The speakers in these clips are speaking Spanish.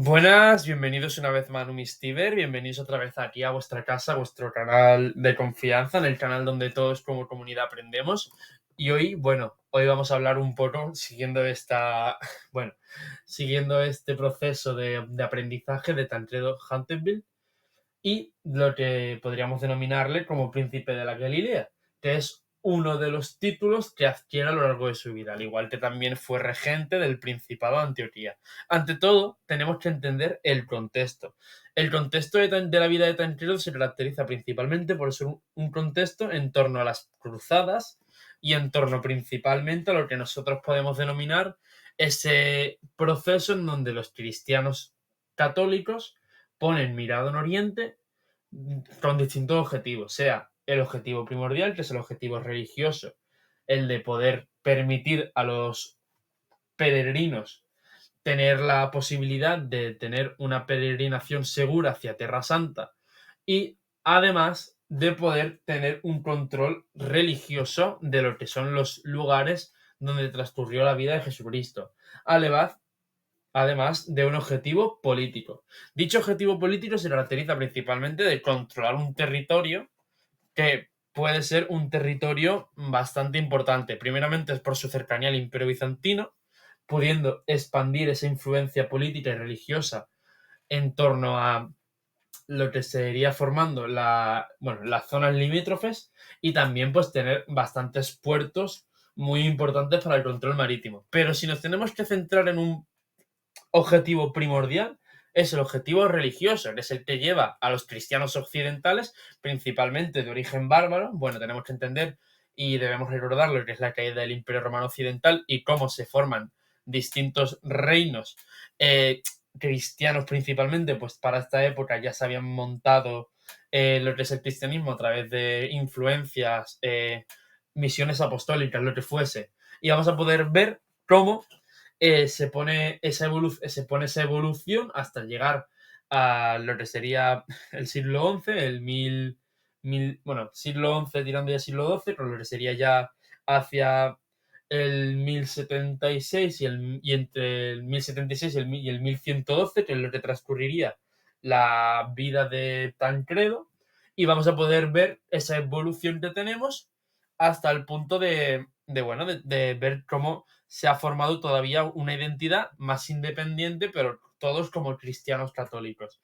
Buenas, bienvenidos una vez más a Numistiver, bienvenidos otra vez aquí a vuestra casa, a vuestro canal de confianza, en el canal donde todos como comunidad aprendemos. Y hoy vamos a hablar un poco siguiendo este proceso de aprendizaje de Tancredo Hamptonville y lo que podríamos denominarle como príncipe de la Galilea, que es uno de los títulos que adquiere a lo largo de su vida, al igual que también fue regente del Principado de Antioquía. Ante todo, tenemos que entender el contexto. El contexto de la vida de Tancredo se caracteriza principalmente por ser un contexto en torno a las cruzadas y en torno principalmente a lo que nosotros podemos denominar ese proceso en donde los cristianos católicos ponen mirada en Oriente con distintos objetivos, sea el objetivo primordial, que es el objetivo religioso, el de poder permitir a los peregrinos tener la posibilidad de tener una peregrinación segura hacia Tierra Santa y además de poder tener un control religioso de lo que son los lugares donde transcurrió la vida de Jesucristo. Además de un objetivo político. Dicho objetivo político se caracteriza principalmente de controlar un territorio que puede ser un territorio bastante importante. Primeramente es por su cercanía al Imperio Bizantino, pudiendo expandir esa influencia política y religiosa en torno a lo que se iría formando las zonas limítrofes y también pues tener bastantes puertos muy importantes para el control marítimo. Pero si nos tenemos que centrar en un objetivo primordial, es el objetivo religioso, que es el que lleva a los cristianos occidentales, principalmente de origen bárbaro. Bueno, tenemos que entender y debemos recordar lo que es la caída del Imperio Romano Occidental y cómo se forman distintos reinos cristianos principalmente, pues para esta época ya se habían montado lo que es el cristianismo a través de influencias, misiones apostólicas, lo que fuese. Y vamos a poder ver cómo se pone esa evolución hasta llegar a lo que sería el siglo XI, siglo XI tirando ya siglo XII, con lo que sería ya hacia el 1076 y entre el 1076 y el 1112, que es lo que transcurriría la vida de Tancredo, y vamos a poder ver esa evolución que tenemos hasta el punto de ver cómo se ha formado todavía una identidad más independiente, pero todos como cristianos católicos.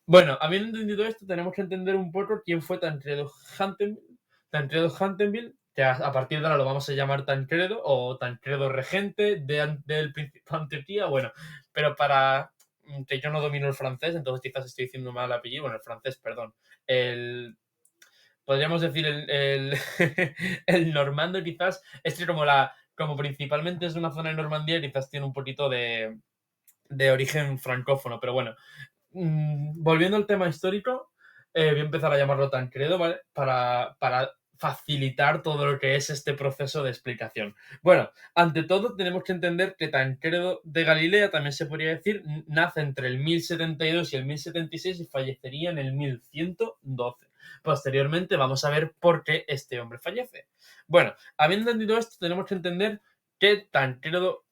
Bueno, habiendo entendido esto, tenemos que entender un poco quién fue Tancredo Hamptonville. Tancredo Hamptonville, que a partir de ahora lo vamos a llamar Tancredo o Tancredo Regente del Principado de Antioquía. Bueno, pero para que yo no domino el francés, entonces quizás estoy diciendo mal el apellido. Bueno, el francés, perdón. El, podríamos decir el normando quizás, es que como principalmente es una zona de Normandía, quizás tiene un poquito de origen francófono, pero bueno, volviendo al tema histórico, voy a empezar a llamarlo Tancredo, ¿vale? Para facilitar todo lo que es este proceso de explicación. Bueno, ante todo tenemos que entender que Tancredo de Galilea, también se podría decir, nace entre el 1072 y el 1076 y fallecería en el 1112. Posteriormente vamos a ver por qué este hombre fallece. Bueno, habiendo entendido esto, tenemos que entender que Tancredo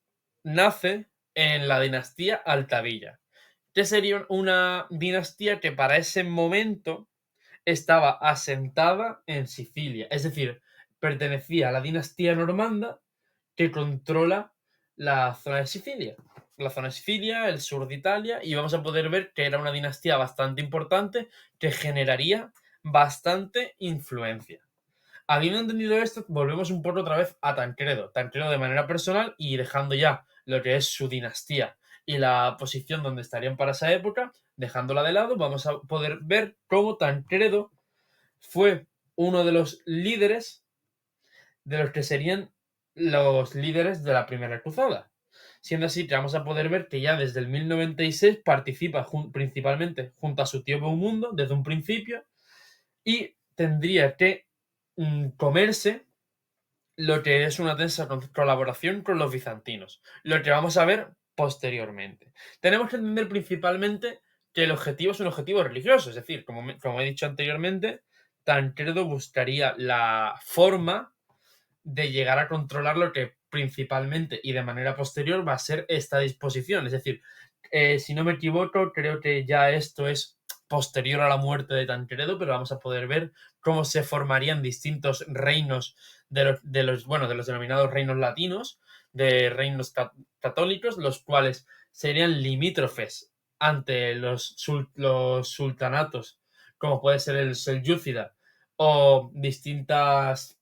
nace en la dinastía Altavilla, que sería una dinastía que para ese momento estaba asentada en Sicilia, es decir, pertenecía a la dinastía normanda que controla la zona de Sicilia. La zona de Sicilia, el sur de Italia, y vamos a poder ver que era una dinastía bastante importante que generaría bastante influencia. Habiendo entendido esto, volvemos un poco otra vez a Tancredo. Tancredo de manera personal y dejando ya lo que es su dinastía y la posición donde estarían para esa época, dejándola de lado, vamos a poder ver cómo Tancredo fue uno de los líderes de los que serían los líderes de la Primera Cruzada. Siendo así que vamos a poder ver que ya desde el 1096 participa principalmente junto a su tío Boumundo desde un principio y tendría que comerse lo que es una tensa colaboración con los bizantinos, lo que vamos a ver posteriormente. Tenemos que entender principalmente que el objetivo es un objetivo religioso, es decir, como he dicho anteriormente, Tancredo buscaría la forma de llegar a controlar lo que principalmente y de manera posterior va a ser esta disposición, es decir, Si no me equivoco, creo que ya esto es posterior a la muerte de Tancredo, pero vamos a poder ver cómo se formarían distintos reinos de los denominados reinos latinos, de reinos católicos, los cuales serían limítrofes ante los sultanatos, como puede ser el selyúcida, o distintas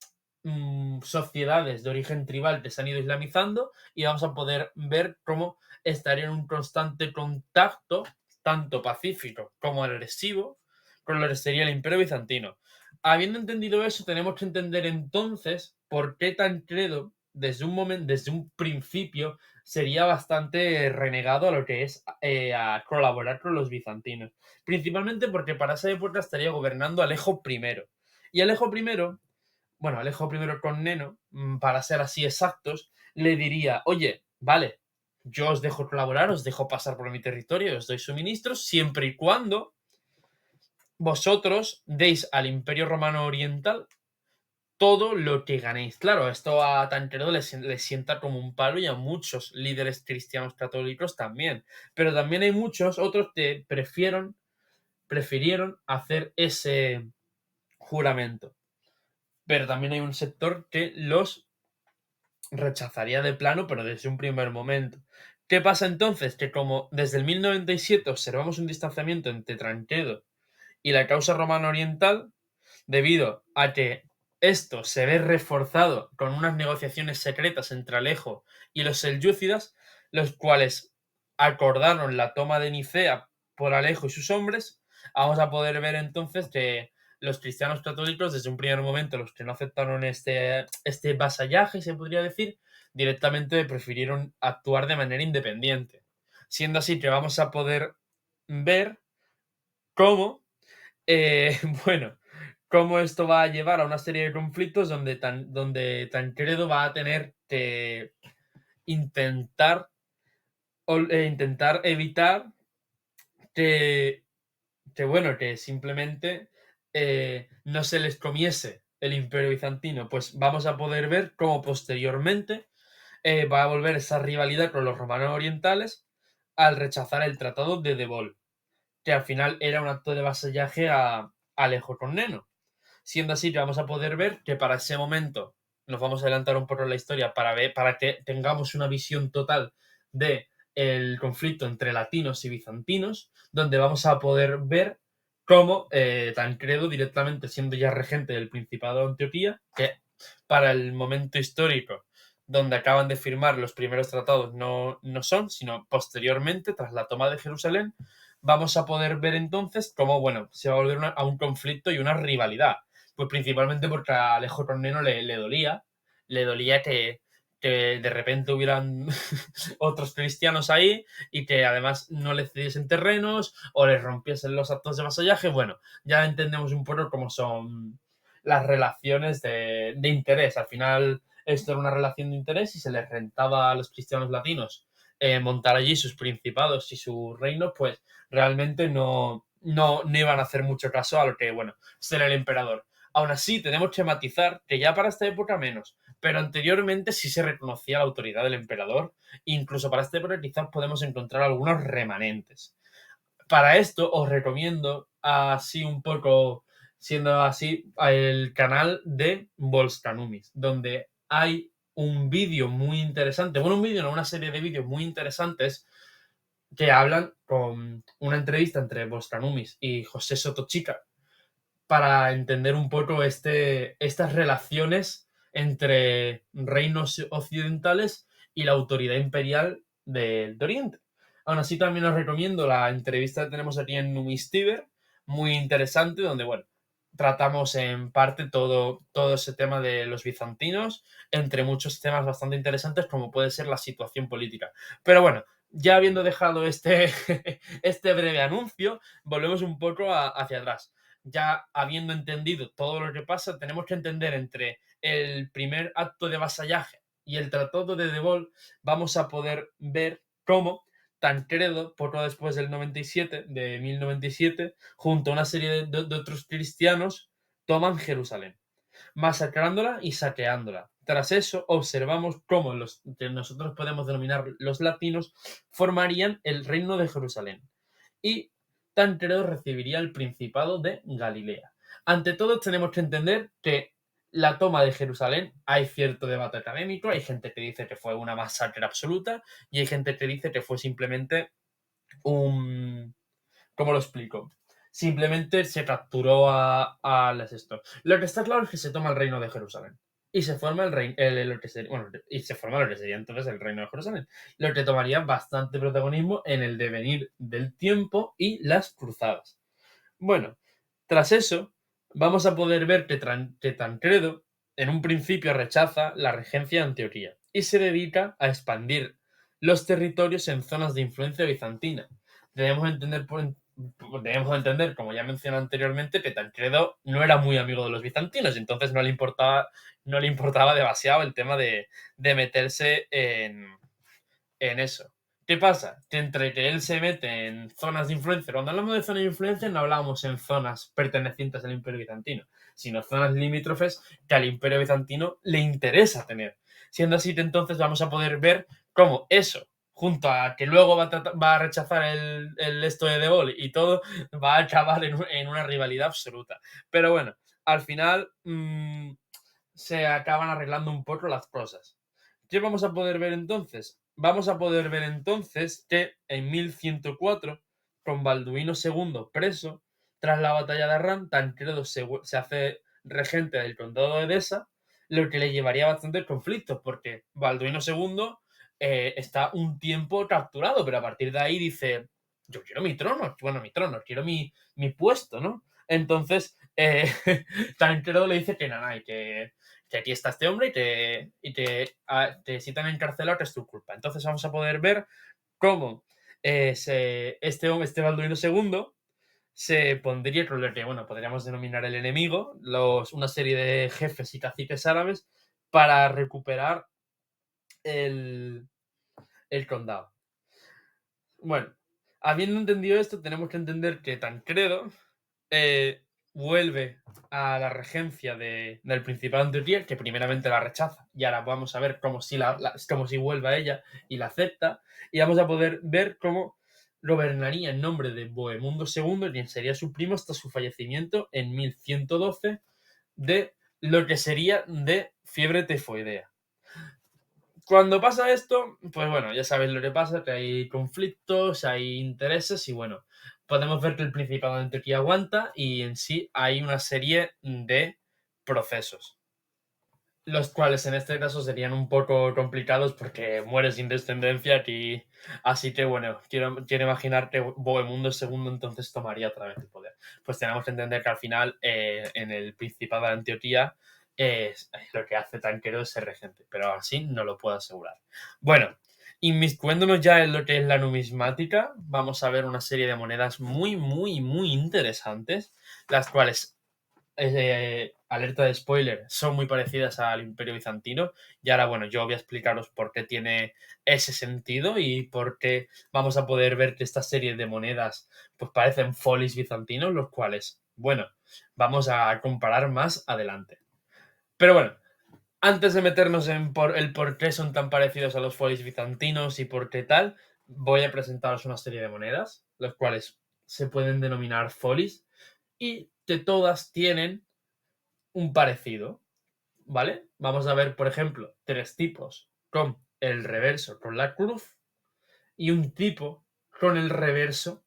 sociedades de origen tribal que se han ido islamizando, y vamos a poder ver cómo estaría en un constante contacto, tanto pacífico como agresivo, con lo que sería el Imperio Bizantino. Habiendo entendido eso, tenemos que entender entonces por qué Tancredo, desde un principio, sería bastante renegado a lo que es a colaborar con los bizantinos. Principalmente porque para esa época estaría gobernando Alejo I. Y Alejo I con Neno, para ser así exactos, le diría, oye, vale, yo os dejo colaborar, os dejo pasar por mi territorio, os doy suministros, siempre y cuando vosotros deis al Imperio Romano Oriental todo lo que ganéis. Claro, esto a Tancredo le sienta como un palo, y a muchos líderes cristianos católicos también. Pero también hay muchos otros que prefirieron hacer ese juramento. Pero también hay un sector que los rechazaría de plano, pero desde un primer momento. ¿Qué pasa entonces? Que como desde el 1097 observamos un distanciamiento entre Tancredo y la causa romana oriental, debido a que esto se ve reforzado con unas negociaciones secretas entre Alejo y los selyúcidas, los cuales acordaron la toma de Nicea por Alejo y sus hombres. Vamos a poder ver entonces que los cristianos católicos, desde un primer momento, los que no aceptaron este vasallaje, se podría decir, directamente prefirieron actuar de manera independiente. Siendo así que vamos a poder ver cómo, bueno, cómo esto va a llevar a una serie de conflictos donde Tancredo va a tener que intentar evitar que, que simplemente no se les comiese el Imperio Bizantino. Pues vamos a poder ver cómo posteriormente va a volver esa rivalidad con los romanos orientales al rechazar el Tratado de Debol, que al final era un acto de vasallaje a Alejo Comneno. Siendo así que vamos a poder ver que para ese momento nos vamos a adelantar un poco en la historia para que tengamos una visión total de el conflicto entre latinos y bizantinos, donde vamos a poder ver cómo Tancredo, directamente siendo ya regente del Principado de Antioquía, que para el momento histórico donde acaban de firmar los primeros tratados no son, sino posteriormente, tras la toma de Jerusalén, vamos a poder ver entonces cómo, se va a volver a un conflicto y una rivalidad. Pues principalmente porque a Alejo Comneno le dolía que de repente hubieran otros cristianos ahí y que además no le cediesen terrenos o les rompiesen los actos de vasallaje. Bueno, ya entendemos un poco cómo son las relaciones de interés. Al final esto era una relación de interés y se les rentaba a los cristianos latinos montar allí sus principados y sus reinos, pues realmente no iban a hacer mucho caso a lo que, ser el emperador. Aún así, tenemos que matizar que ya para esta época menos, pero anteriormente sí se reconocía la autoridad del emperador. Incluso para esta época quizás podemos encontrar algunos remanentes. Para esto os recomiendo, así un poco, siendo así, el canal de Volcanumis, donde hay un vídeo muy interesante, una serie de vídeos muy interesantes que hablan con una entrevista entre Volcanumis y José Sotochica, para entender un poco estas relaciones entre reinos occidentales y la autoridad imperial de Oriente. Aún así, también os recomiendo la entrevista que tenemos aquí en Numistiver, muy interesante, donde, tratamos en parte todo ese tema de los bizantinos, entre muchos temas bastante interesantes, como puede ser la situación política. Pero bueno, ya habiendo dejado este breve anuncio, volvemos un poco hacia atrás. Ya habiendo entendido todo lo que pasa, tenemos que entender entre el primer acto de vasallaje y el Tratado de Debol, vamos a poder ver cómo Tancredo, poco después del 1097, junto a una serie de otros cristianos, toman Jerusalén. masacrándola y saqueándola. Tras eso, observamos cómo los que nosotros podemos denominar los latinos formarían el reino de Jerusalén y Tancredo recibiría el principado de Galilea. Ante todo, tenemos que entender que la toma de Jerusalén, hay cierto debate académico, hay gente que dice que fue una masacre absoluta y hay gente que dice que fue simplemente un... ¿Cómo lo explico? Simplemente se capturó a las esto. Lo que está claro es que se toma el reino de Jerusalén. Y se forma el reino, lo que sería, bueno, y se forma lo que sería entonces el reino de Jerusalén. Lo que tomaría bastante protagonismo en el devenir del tiempo y las cruzadas. Bueno, tras eso, vamos a poder ver que Tancredo, en un principio, rechaza la regencia de Antioquía y se dedica a expandir los territorios en zonas de influencia bizantina. Debemos entender, como ya mencioné anteriormente, que Tancredo no era muy amigo de los bizantinos, entonces no le importaba demasiado el tema de meterse en eso. ¿Qué pasa? Que entre que él se mete en zonas de influencia, cuando hablamos de zonas de influencia no hablamos en zonas pertenecientes al Imperio Bizantino, sino zonas limítrofes que al Imperio Bizantino le interesa tener. Siendo así que entonces vamos a poder ver cómo eso, junto a que luego va a rechazar el esto de Gaulle y todo, va a acabar en una rivalidad absoluta. Pero bueno, al final se acaban arreglando un poco las cosas. ¿Qué vamos a poder ver entonces? Vamos a poder ver entonces que en 1104, con Balduino II preso, tras la batalla de Arran, Tancredo se hace regente del condado de Edesa, lo que le llevaría a bastantes conflictos, porque Balduino II está un tiempo capturado, pero a partir de ahí dice, yo quiero mi trono, quiero mi puesto, ¿no? Entonces, Tancredo le dice que nada, y que aquí está este hombre y te citan encarcelado, que es tu culpa. Entonces vamos a poder ver cómo este Balduino II se pondría con lo que, bueno, podríamos denominar el enemigo, una serie de jefes y caciques árabes para recuperar el, el condado. Bueno, habiendo entendido esto, tenemos que entender que Tancredo eh, vuelve a la regencia del Principado de Antioquía, que primeramente la rechaza, y ahora vamos a ver cómo si vuelve a ella y la acepta, y vamos a poder ver cómo gobernaría en nombre de Bohemundo II, quien sería su primo hasta su fallecimiento en 1112, de lo que sería de fiebre tifoidea. Cuando pasa esto, pues bueno, ya sabéis lo que pasa, que hay conflictos, hay intereses y bueno, podemos ver que el Principado de Antioquía aguanta y en sí hay una serie de procesos, los cuales en este caso serían un poco complicados porque muere sin descendencia y así que bueno, quiero imaginar que Bohemundo II entonces tomaría otra vez el poder. Pues tenemos que entender que al final en el Principado de Antioquía lo que hace Tancredo es ser regente, pero así no lo puedo asegurar. Bueno, inmiscuéndonos ya en lo que es la numismática, vamos a ver una serie de monedas muy, muy, muy interesantes, las cuales alerta de spoiler, son muy parecidas al Imperio Bizantino. Y ahora, bueno, yo voy a explicaros por qué tiene ese sentido y por qué vamos a poder ver que esta serie de monedas pues parecen folies bizantinos, los cuales, bueno, vamos a comparar más adelante. Pero bueno, antes de meternos en el por qué son tan parecidos a los folies bizantinos y por qué tal, voy a presentaros una serie de monedas, los cuales se pueden denominar folies y que todas tienen un parecido, ¿vale? Vamos a ver, por ejemplo, tres tipos con el reverso con la cruz y un tipo con el reverso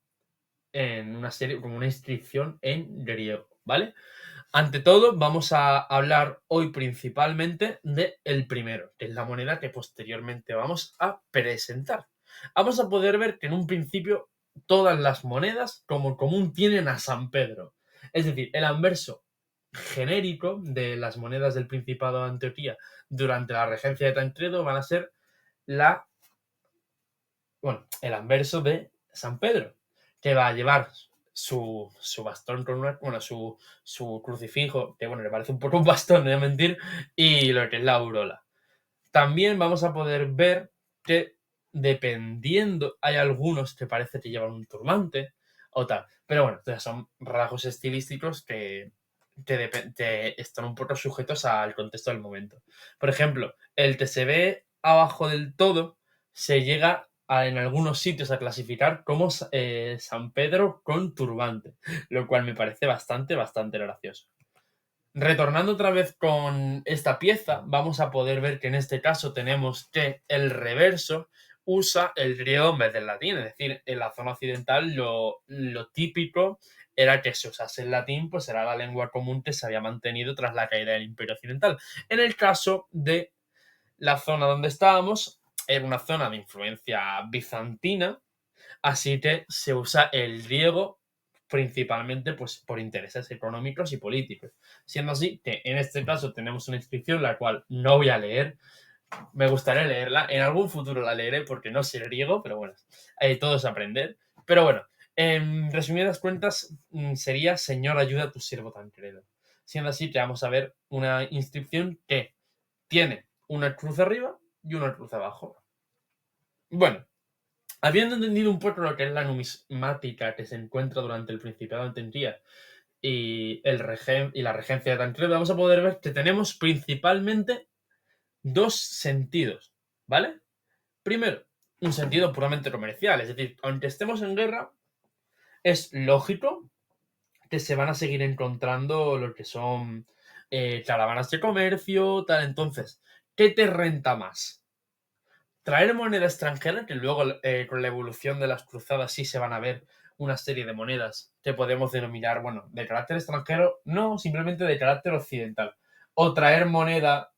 en una serie, como una inscripción en griego, ¿vale? Ante todo, vamos a hablar hoy principalmente de el primero, que es la moneda que posteriormente vamos a presentar. Vamos a poder ver que en un principio todas las monedas como común tienen a San Pedro. Es decir, el anverso genérico de las monedas del Principado de Antioquía durante la regencia de Tancredo van a ser el anverso de San Pedro, que va a llevar su bastón con su crucifijo, que bueno, le parece un poco un bastón, no voy a mentir, y lo que es la aureola. También vamos a poder ver que dependiendo, hay algunos que parece que llevan un turbante o tal, pero bueno, son rasgos estilísticos que están un poco sujetos al contexto del momento. Por ejemplo, el TSB abajo del todo se llega en algunos sitios a clasificar como San Pedro con turbante, lo cual me parece bastante gracioso. Retornando otra vez con esta pieza, vamos a poder ver que en este caso tenemos que el reverso usa el griego en vez del latín, es decir, en la zona occidental lo típico era que se usase el latín, pues era la lengua común que se había mantenido tras la caída del Imperio Occidental. En el caso de la zona donde estábamos, era una zona de influencia bizantina, así que se usa el griego principalmente pues, por intereses económicos y políticos. Siendo así que en este caso tenemos una inscripción la cual no voy a leer, me gustaría leerla, en algún futuro la leeré porque no sé griego, pero bueno, todo es aprender. Pero bueno, en resumidas cuentas sería Señor, ayuda a tu siervo Tancredo. Siendo así que vamos a ver una inscripción que tiene una cruz arriba y una cruz abajo. Bueno, habiendo entendido un poco lo que es la numismática que se encuentra durante el Principado de Antioquía y la regencia de Tancredo, vamos a poder ver que tenemos principalmente dos sentidos, ¿vale? Primero, un sentido puramente comercial, es decir, aunque estemos en guerra, es lógico que se van a seguir encontrando lo que son caravanas de comercio, tal. Entonces, ¿qué te renta más? Traer moneda extranjera, que luego con la evolución de las cruzadas sí se van a ver una serie de monedas que podemos denominar, bueno, de carácter extranjero, no, simplemente de carácter occidental. O traer moneda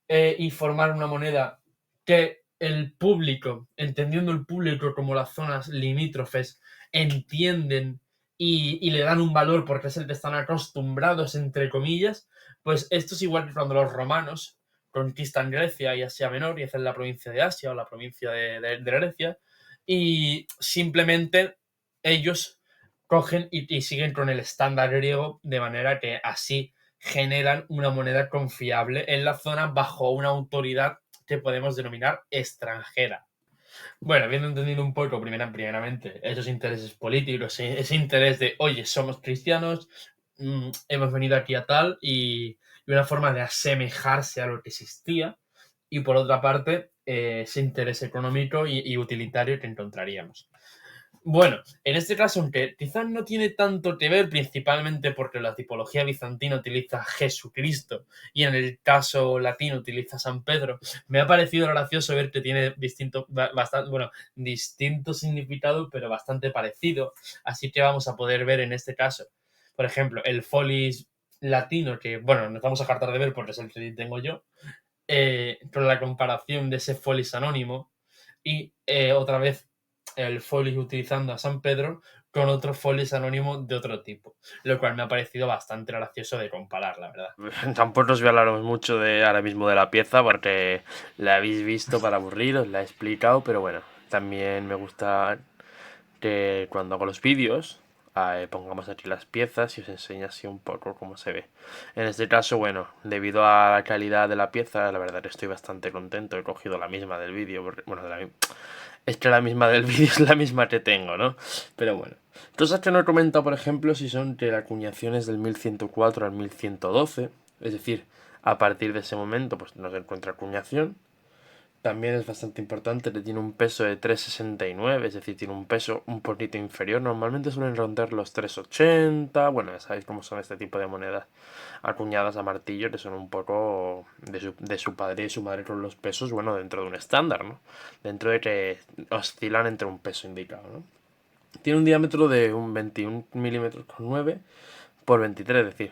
y formar una moneda que el público, entendiendo el público como las zonas limítrofes, entienden y le dan un valor porque es el que están acostumbrados, entre comillas, pues esto es igual que cuando los romanos conquistan Grecia y Asia Menor y hacen la provincia de Asia o la provincia de Grecia y simplemente ellos cogen y siguen con el estándar griego de manera que así generan una moneda confiable en la zona bajo una autoridad que podemos denominar extranjera. Bueno, habiendo entendido un poco primeramente esos intereses políticos, ese interés de, oye, somos cristianos, hemos venido aquí a tal y una forma de asemejarse a lo que existía, y por otra parte, ese interés económico y utilitario que encontraríamos. Bueno, en este caso, aunque quizás no tiene tanto que ver, principalmente porque la tipología bizantina utiliza Jesucristo y en el caso latino utiliza San Pedro, me ha parecido gracioso ver que tiene distinto significado, pero bastante parecido. Así que vamos a poder ver en este caso, por ejemplo, el folis latino, que bueno, nos vamos a hartar de ver porque es el que tengo yo, con la comparación de ese folis anónimo y otra vez el folis utilizando a San Pedro con otro folis anónimo de otro tipo, lo cual me ha parecido bastante gracioso de comparar, la verdad. Tampoco os voy a hablar mucho de ahora mismo de la pieza porque la habéis visto para aburriros, la he explicado, pero bueno, también me gusta que cuando hago los vídeos pongamos aquí las piezas y os enseñe así un poco cómo se ve. En este caso, bueno, debido a la calidad de la pieza, la verdad estoy bastante contento. He cogido la misma del vídeo, bueno, es que la misma del vídeo es la misma que tengo, ¿no? Pero bueno. Cosas que no he comentado, por ejemplo, si son que la acuñación es del 1104 al 1112, es decir, a partir de ese momento pues no se encuentra acuñación. También es bastante importante que tiene un peso de 3,69, es decir, tiene un peso un poquito inferior. Normalmente suelen rondar los 3,80. Bueno, ya sabéis cómo son este tipo de monedas acuñadas a martillo, que son un poco de su padre y su madre con los pesos, bueno, dentro de un estándar, ¿no? Dentro de que oscilan entre un peso indicado, ¿no? Tiene un diámetro de un 21 milímetros con 9 por 23, es decir,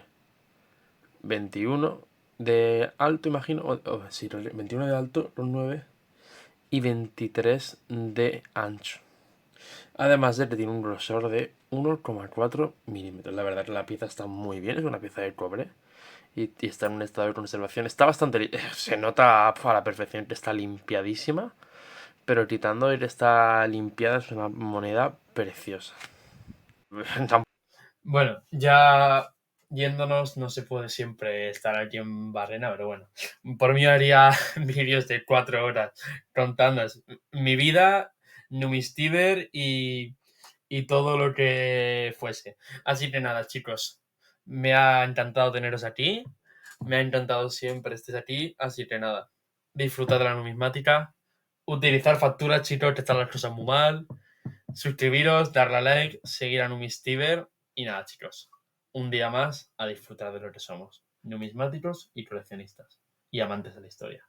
21 de alto, imagino, sí, 21 de alto con 9 y 23 de ancho. Además de que tiene un grosor de 1,4 milímetros. La verdad que la pieza está muy bien, es una pieza de cobre y está en un estado de conservación. Está bastante... Se nota a la perfección que está limpiadísima, pero quitando que está limpiada es una moneda preciosa. Bueno, ya yéndonos, no se puede siempre estar aquí en Barrena, pero bueno, por mí haría vídeos de 4 horas contando mi vida, Numistiver y todo lo que fuese. Así que nada, chicos, Me ha encantado teneros aquí. Me ha encantado siempre estés aquí. Así que nada, disfrutad de la numismática. Utilizar facturas, chicos, que están las cosas muy mal. Suscribiros, darle a like, seguir a Numistiver. Y nada, chicos. Un día más a disfrutar de lo que somos. Numismáticos y coleccionistas. Y amantes de la historia.